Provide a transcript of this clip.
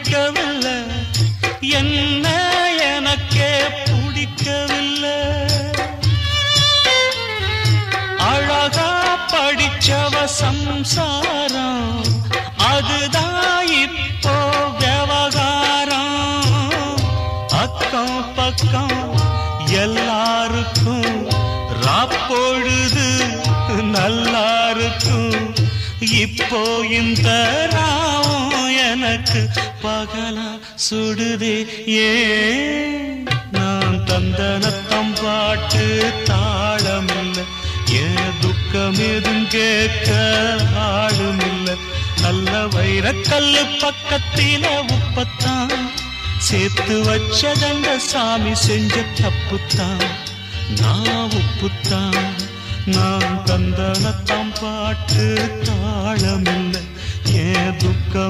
படிக்கவில்லை, என்ன எனக்கே பிடிக்கவில்லை. அழகா படிச்சவ சம்சாரம், அதுதான் இப்போ விவகாரம். அக்கம் பக்கம் எல்லாருக்கும் ராப்பொழுது நல்லா இருக்கும். இப்போ இந்த ராவும் எனக்கு பகலா சுடுதே. ஏன் நான் தந்தனத்தம் பாட்டு தாளமில்லை, ஏன் துக்கம் எதுவும் கேட்க ஆளுமில்லை. நல்ல வைரக்கல்லு பக்கத்தில உப்பத்தான் சேர்த்து வச்சதங்க சாமி செஞ்ச தப்புத்தான். நான் உப்புத்தான், நான் தந்தனத்தம் பாட்டு தாளமில்லை, ஏன் துக்கம்